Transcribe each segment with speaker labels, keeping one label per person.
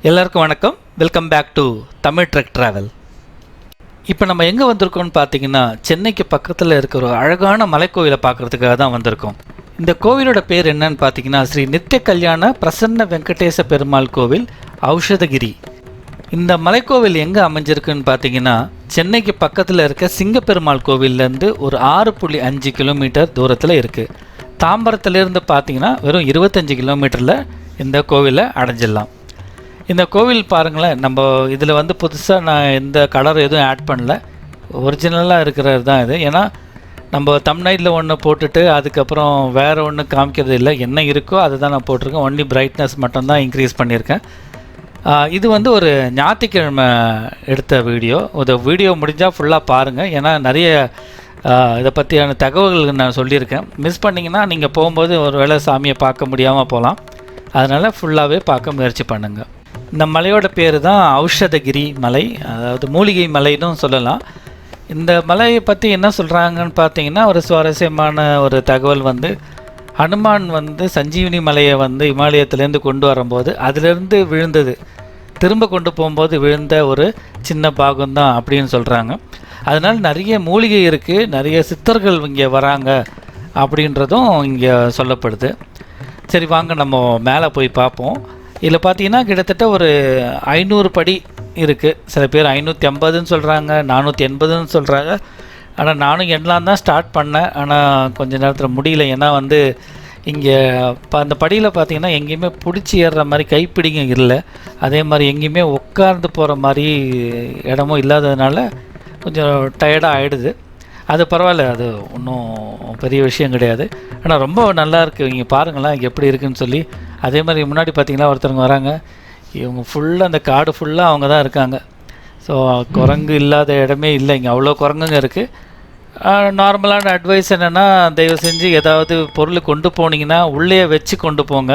Speaker 1: எல்லாருக்கும் வணக்கம். Welcome back to Tamil trek travel. இப்போ நம்ம எங்கே வந்திருக்கோம்னு பார்த்தீங்கன்னா, சென்னைக்கு பக்கத்தில் இருக்கிற ஒரு அழகான மலைக்கோவிலை பார்க்குறதுக்காக தான் வந்திருக்கோம். இந்த கோவிலோட பேர் என்னன்னு பார்த்தீங்கன்னா, ஸ்ரீ நித்திய கல்யாண பிரசன்ன வெங்கடேச பெருமாள் கோவில் ஔஷதகிரி. இந்த மலைக்கோவில் எங்கே அமைஞ்சிருக்குன்னு பார்த்தீங்கன்னா, சென்னைக்கு பக்கத்தில் இருக்க சிங்கப்பெருமாள் கோவில்லேருந்து ஒரு 6.5 கிலோமீட்டர் தூரத்தில் இருக்குது. தாம்பரத்துலேருந்து பார்த்தீங்கன்னா வெறும் 25 கிலோமீட்டரில் இந்த கோவிலை அடைஞ்சிடலாம். இந்த கோவில் பாருங்களேன், நம்ம இதில் வந்து புதுசாக நான் எந்த கலர் எதுவும் ஆட் பண்ணல, ஒரிஜினலாக இருக்கிறது தான் இது. ஏன்னா நம்ம தமிழ்நாட்டில் ஒன்று போட்டுட்டு அதுக்கப்புறம் வேறு ஒன்று காமிக்கிறது இல்லை, என்ன இருக்கோ அதை தான் நான் போட்டிருக்கேன். ஒன்லி பிரைட்னஸ் மட்டும்தான் இன்க்ரீஸ் பண்ணியிருக்கேன். இது வந்து ஒரு ஞாயிற்றுக்கிழமை எடுத்த வீடியோ. இந்த வீடியோ முடிஞ்சால் ஃபுல்லாக பாருங்கள், ஏன்னா நிறைய இதை பற்றியான தகவல்கள் நான் சொல்லியிருக்கேன். மிஸ் பண்ணிங்கன்னா நீங்கள் போகும்போது ஒரு வேளை சாமியை பார்க்க முடியாமல் போகலாம். அதனால் ஃபுல்லாகவே பார்க்க முயற்சி பண்ணுங்கள். இந்த மலையோட பேர் தான் ஔஷதகிரி மலை, அதாவது மூலிகை மலைன்னு சொல்லலாம். இந்த மலையை பற்றி என்ன சொல்கிறாங்கன்னு பார்த்தீங்கன்னா, ஒரு சுவாரஸ்யமான ஒரு தகவல் வந்து, ஹனுமான் வந்து சஞ்சீவினி மலையை வந்து இமாலயத்துலேருந்து கொண்டு வரும்போது அதிலேருந்து விழுந்தது, திரும்ப கொண்டு போகும்போது விழுந்த ஒரு சின்ன பாகம்தான் அப்படின்னு சொல்கிறாங்க. அதனால் நிறைய மூலிகை இருக்குது, நிறைய சித்தர்கள் இங்கே வராங்க அப்படின்றதும் இங்கே சொல்லப்படுது. சரி வாங்க நம்ம மேலே போய் பார்ப்போம். இதில் பார்த்தீங்கன்னா கிட்டத்தட்ட ஒரு 500 படி இருக்குது. சில பேர் 550ன்னு சொல்கிறாங்க, 480ன்னு சொல்கிறாங்க. ஆனால் நானும் எண்ணலாம் தான் ஸ்டார்ட் பண்ணேன், ஆனால் கொஞ்ச நேரத்தில் முடியல. ஏன்னா வந்து இங்கே அந்த படியில் பார்த்தீங்கன்னா எங்கேயுமே பிடிச்சி ஏறுற மாதிரி கைப்பிடிங்க இல்லை, அதே மாதிரி எங்கேயுமே உட்கார்ந்து போகிற மாதிரி இடமும் இல்லாததுனால கொஞ்சம் டயர்டாக ஆகிடுது. அது பரவாயில்ல, அது ஒன்றும் பெரிய விஷயம் கிடையாது. ஆனால் ரொம்ப நல்லா இருக்குது. இங்கே பாருங்களேன் இங்கே எப்படி இருக்குதுன்னு சொல்லி. அதே மாதிரி முன்னாடி பார்த்திங்கன்னா ஒருத்தவங்க வராங்க, இவங்க ஃபுல்லாக அந்த காடு ஃபுல்லாக அவங்க தான் இருக்காங்க. ஸோ குரங்கு இல்லாத இடமே இல்லை, இங்கே அவ்வளோ குரங்குங்க இருக்குது. நார்மலான அட்வைஸ் என்னென்னா, தயவு செஞ்சு ஏதாவது பொருள் கொண்டு போனீங்கன்னா உள்ளே வச்சு கொண்டு போங்க.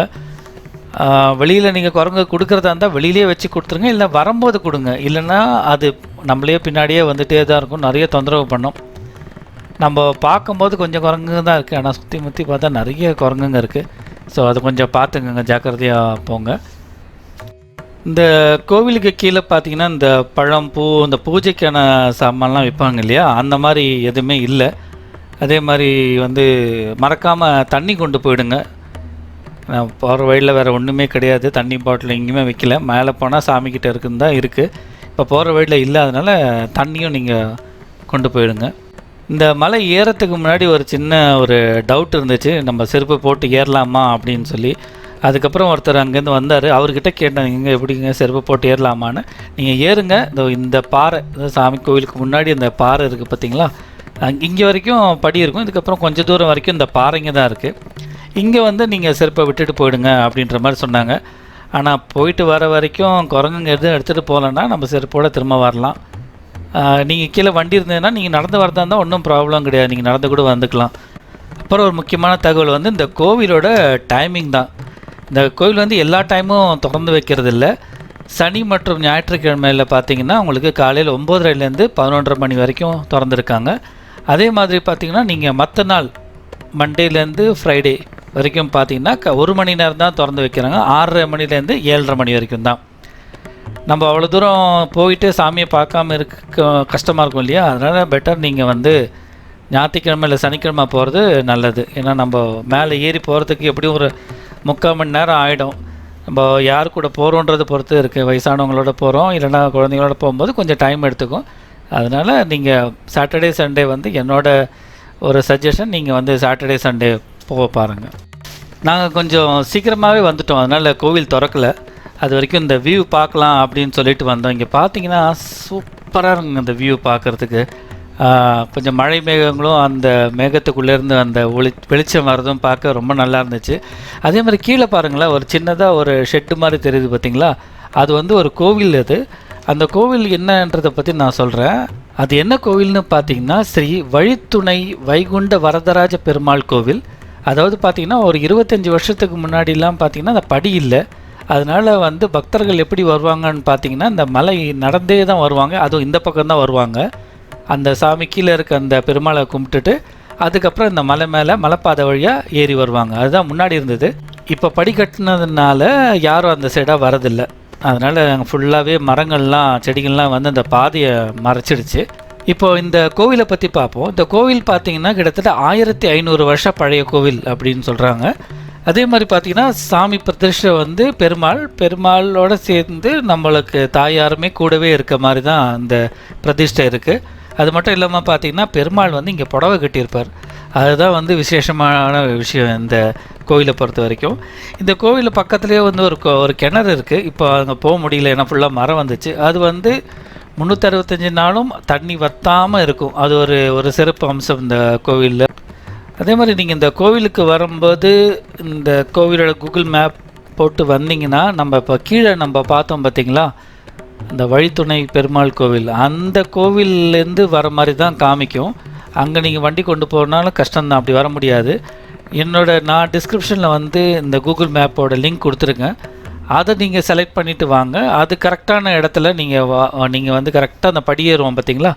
Speaker 1: வெளியில் நீங்கள் குரங்கு கொடுக்குறதா இருந்தால் வெளியிலே வச்சு கொடுத்துருங்க, இல்லை வரும்போது கொடுங்க. இல்லைன்னா அது நம்மளே பின்னாடியே வந்துகிட்டே தான் இருக்கும், நிறைய தொந்தரவு பண்ணோம். நம்ம பார்க்கும்போது கொஞ்சம் குரங்குங்க தான் இருக்குது, ஆனால் சுற்றி முற்றி பார்த்தா நிறைய குரங்குங்க இருக்குது. ஸோ அது கொஞ்சம் பார்த்துங்க, ஜாக்கிரதையாக போங்க. இந்த கோவிலுக்கு கீழே பார்த்தீங்கன்னா இந்த பழம் பூ இந்த பூஜைக்கான சாமான்லாம் விற்பாங்க இல்லையா, அந்த மாதிரி எதுவுமே இல்லை. அதே மாதிரி வந்து மறக்காமல் தண்ணி கொண்டு போயிடுங்க. போகிற வழியில் வேறு ஒன்றுமே கிடையாது, தண்ணி பாட்டில் எங்கேயுமே வைக்கல. மேலே போனால் சாமிக்கிட்ட இருக்குன்னு தான் இருக்குது. இப்போ போகிற வழியில் இல்லாதனால தண்ணியும் நீங்கள் கொண்டு போயிடுங்க. இந்த மலை ஏறத்துக்கு முன்னாடி ஒரு சின்ன ஒரு டவுட் இருந்துச்சு, நம்ம செருப்பு போட்டு ஏறலாமா அப்படின்னு சொல்லி. அதுக்கப்புறம் ஒருத்தர் அங்கேருந்து வந்தார், அவர்கிட்ட கேட்டேன், இங்கே எப்படிங்க செருப்பு போட்டு ஏறலாமான்னு. நீங்கள் ஏறுங்க, இந்த பாறை, சாமி கோவிலுக்கு முன்னாடி அந்த பாறை இருக்குது பார்த்தீங்களா, இங்கே வரைக்கும் படி இருக்கும். இதுக்கப்புறம் கொஞ்சம் தூரம் வரைக்கும் இந்த பாறைங்க தான் இருக்குது. இங்கே வந்து நீங்கள் செருப்பை விட்டுட்டு போயிடுங்க அப்படின்ற மாதிரி சொன்னாங்க. ஆனால் போயிட்டு வர வரைக்கும் குரங்குங்க எதுவும் எடுத்துகிட்டு போகலன்னா நம்ம செருப்போடு திரும்ப வரலாம். நீங்கள் கீழே வண்டி இருந்ததுன்னா நீங்கள் நடந்து வரதா இருந்தால் ஒன்றும் ப்ராப்ளம் கிடையாது, நீங்கள் நடந்து கூட வந்துக்கலாம். அப்புறம் ஒரு முக்கியமான தகவல் வந்து இந்த கோவிலோட டைமிங் தான். இந்த கோவில் வந்து எல்லா டைமும் திறந்து வைக்கிறது இல்லை. சனி மற்றும் ஞாயிற்றுக்கிழமையில் பார்த்தீங்கன்னா உங்களுக்கு காலையில் 9:30லேருந்து 11:30 மணி வரைக்கும் திறந்துருக்காங்க. அதே மாதிரி பார்த்திங்கன்னா நீங்கள் மற்ற நாள் மண்டேலேருந்து ஃப்ரைடே வரைக்கும் பார்த்தீங்கன்னா 1 மணி நேரம் தான் திறந்து வைக்கிறாங்க. 6:30 மணிலேருந்து 7:30 மணி வரைக்கும் தான். நம்ம அவ்வளோ தூரம் போயிட்டு சாமியை பார்க்காம இருக்க கஷ்டமாக இருக்கும் இல்லையா, அதனால் பெட்டர் நீங்கள் வந்து ஞாயிற்றுக்கிழமை இல்லை சனிக்கிழமை போகிறது நல்லது. ஏன்னா நம்ம மேலே ஏறி போகிறதுக்கு எப்படியும் ஒரு 3/4 மணி நேரம் ஆகிடும். நம்ம யார் கூட போகிறோன்றதை பொறுத்து இருக்குது. வயசானவங்களோட போகிறோம் இல்லைனா குழந்தைங்களோட போகும்போது கொஞ்சம் டைம் எடுத்துக்கும். அதனால் நீங்கள் சாட்டர்டே சண்டே வந்து என்னோடய ஒரு சஜஷன், நீங்கள் வந்து சாட்டர்டே சண்டே போக பாருங்கள். நாங்கள் கொஞ்சம் சீக்கிரமாகவே வந்துட்டோம், அதனால் கோவில் திறக்கலை. அது வரைக்கும் இந்த வியூ பார்க்கலாம் அப்படின்னு சொல்லிட்டு வந்தோம். இங்கே பார்த்தீங்கன்னா சூப்பராக இருக்குங்க இந்த வியூ பார்க்குறதுக்கு. கொஞ்சம் மழை மேகங்களும் அந்த மேகத்துக்குள்ளேருந்து அந்த வெளிச்சம் வரதும் பார்க்க ரொம்ப நல்லா இருந்துச்சு. அதே மாதிரி கீழே பாருங்களேன், ஒரு சின்னதாக ஒரு ஷெட்டு மாதிரி தெரியுது பார்த்தீங்களா, அது வந்து ஒரு கோவில். அது அந்த கோவில் என்னன்றதை பற்றி நான் சொல்கிறேன். அது என்ன கோவில்னு பார்த்தீங்கன்னா, ஸ்ரீ வழித்துணை வைகுண்ட வரதராஜ பெருமாள் கோவில். அதாவது பார்த்திங்கன்னா ஒரு 25 வருஷத்துக்கு முன்னாடிலாம் பார்த்திங்கன்னா அந்த படி இல்லை. அதனால் வந்து பக்தர்கள் எப்படி வருவாங்கன்னு பார்த்தீங்கன்னா, இந்த மலை நடந்தே தான் வருவாங்க. அதுவும் இந்த பக்கம் தான் வருவாங்க. அந்த சாமி கீழே இருக்க அந்த பெருமாளை கும்பிட்டுட்டு அதுக்கப்புறம் இந்த மலை மேலே மலைப்பாதை வழியாக ஏறி வருவாங்க. அதுதான் முன்னாடி இருந்தது. இப்போ படி கட்டினதுனால யாரும் அந்த சைடாக வரதில்லை. அதனால் அங்கே ஃபுல்லாகவே மரங்கள்லாம் செடிகள்லாம் வந்து அந்த பாதையை மறைச்சிடுச்சு. இப்போது இந்த கோவிலை பற்றி பார்ப்போம். இந்த கோவில் பார்த்திங்கன்னா கிட்டத்தட்ட 1500 வருஷம் பழைய கோவில் அப்படின்னு சொல்கிறாங்க. அதே மாதிரி பார்த்திங்கன்னா சாமி பிரதிஷ்டை வந்து பெருமாளோட சேர்ந்து நம்மளுக்கு தாயாருமே கூடவே இருக்க மாதிரி தான் அந்த பிரதிஷ்டை இருக்குது. அது மட்டும் இல்லாமல் பார்த்திங்கன்னா பெருமாள் வந்து இங்கே புடவை கட்டியிருப்பார். அதுதான் வந்து விசேஷமான விஷயம் இந்த கோவிலை பொறுத்த வரைக்கும். இந்த கோவில் பக்கத்துலேயே வந்து ஒரு கிணறு இருக்குது. இப்போ அங்கே போக முடியல, ஏன்னா ஃபுல்லாக மரம் வந்துச்சு. அது வந்து 365 நாளும் தண்ணி வற்றாமல் இருக்கும். அது ஒரு சிறப்பு அம்சம் இந்த கோவிலில். அதே மாதிரி நீங்கள் இந்த கோவிலுக்கு வரும்போது இந்த கோவிலோட கூகுள் மேப் போட்டு வந்தீங்கன்னா, நம்ம இப்போ கீழே நம்ம பார்த்தோம் பார்த்திங்களா, அந்த வழித்துணை பெருமாள் கோவில், அந்த கோவில்லேருந்து வர மாதிரி தான் காமிக்கும். அங்கே நீங்கள் வண்டி கொண்டு போனாலும் கஷ்டம்தான், அப்படி வர முடியாது. நான் டிஸ்கிரிப்ஷனில் வந்து இந்த கூகுள் மேப்போட லிங்க் கொடுத்துருக்கேன். அதை நீங்கள் செலக்ட் பண்ணிவிட்டு வாங்க. அது கரெக்டான இடத்துல நீங்கள் வந்து கரெக்டாக அந்த படியேறுவோம் பார்த்திங்களா,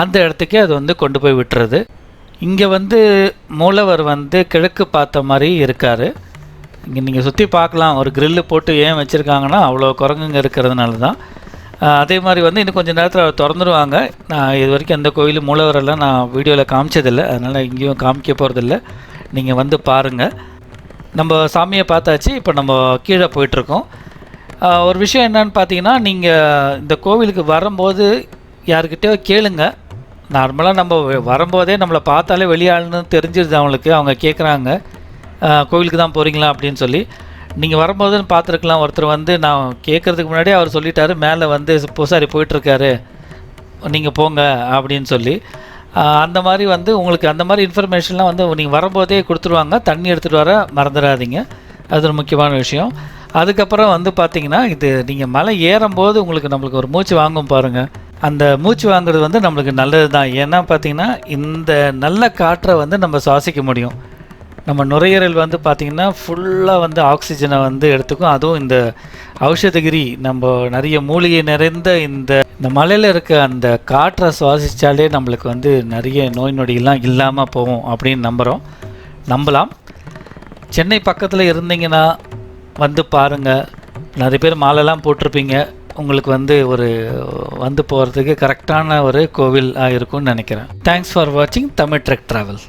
Speaker 1: அந்த இடத்துக்கே அது வந்து கொண்டு போய் விட்டுறது. இங்கே வந்து மூலவர் வந்து கிழக்கு பார்த்த மாதிரி இருக்கார். இங்கே நீங்கள் சுற்றி பார்க்கலாம். ஒரு கிரில்லு போட்டு ஏன் வச்சுருக்காங்கன்னா அவ்வளோ குரங்குங்க இருக்கிறதுனால தான். அதே மாதிரி வந்து இன்னும் கொஞ்சம் நேரத்தில் திறந்துருவாங்க. நான் இது வரைக்கும் அந்த கோயில் மூலவரெல்லாம் நான் வீடியோவில் காமிச்சதில்லை, அதனால் இங்கேயும் காமிக்க போகிறதில்ல. நீங்கள் வந்து பாருங்கள். நம்ம சாமியை பார்த்தாச்சு. இப்போ நம்ம கீழே போயிட்டுருக்கோம். ஒரு விஷயம் என்னன்னு பார்த்தீங்கன்னா, நீங்கள் இந்த கோவிலுக்கு வரும்போது யாருக்கிட்டேயோ கேளுங்க. நார்மலாக நம்ம வரும்போதே நம்மளை பார்த்தாலே வெளியாளுன்னு தெரிஞ்சிருது அவங்களுக்கு. அவங்க கேட்குறாங்க, கோவிலுக்கு தான் போகிறீங்களா அப்படின்னு சொல்லி. நீங்கள் வரும்போதுன்னு பார்த்துருக்கலாம். ஒருத்தர் வந்து நான் கேட்குறதுக்கு முன்னாடியே அவர் சொல்லிட்டாரு, மேலே வந்து பூசாரி போயிட்டுருக்காரு, நீங்கள் போங்க அப்படின்னு சொல்லி. அந்த மாதிரி வந்து உங்களுக்கு அந்த மாதிரி இன்ஃபர்மேஷன்லாம் வந்து நீங்கள் வரும்போதே கொடுத்துருவாங்க. தண்ணி எடுத்துகிட்டு வர மறந்துடாதீங்க, அது ஒரு முக்கியமான விஷயம். அதுக்கப்புறம் வந்து பார்த்திங்கன்னா, இது நீங்கள் மலை ஏறும்போது நம்மளுக்கு ஒரு மூச்சு வாங்கும் பாருங்கள். அந்த மூச்சு வாங்குறது வந்து நம்மளுக்கு நல்லது தான். ஏன்னா பார்த்திங்கன்னா, இந்த நல்ல காற்றை வந்து நம்ம சுவாசிக்க முடியும். நம்ம நுரையீரல் வந்து பார்த்திங்கன்னா ஃபுல்லாக வந்து ஆக்சிஜனை வந்து எடுத்துக்கும். அதுவும் இந்த ஔஷதகிரி, நம்ம நிறைய மூலிகை நிறைந்த இந்த மலையில் இருக்க அந்த காற்றை சுவாசித்தாலே நம்மளுக்கு வந்து நிறைய நோய் நொடிகள்லாம் இல்லாமல் போகும் அப்படின்னு நம்பலாம். சென்னை பக்கத்தில் இருந்தீங்கன்னா வந்து பாருங்கள். நிறைய பேர் மாலைலாம் போட்டிருப்பீங்க. உங்களுக்கு வந்து வந்து போகிறதுக்கு கரெக்டான ஒரு கோவில் இருக்கும்னு நினைக்கிறேன். தேங்க்ஸ் ஃபார் வாட்சிங் தமிழ் ட்ரெக் ட்ராவல்.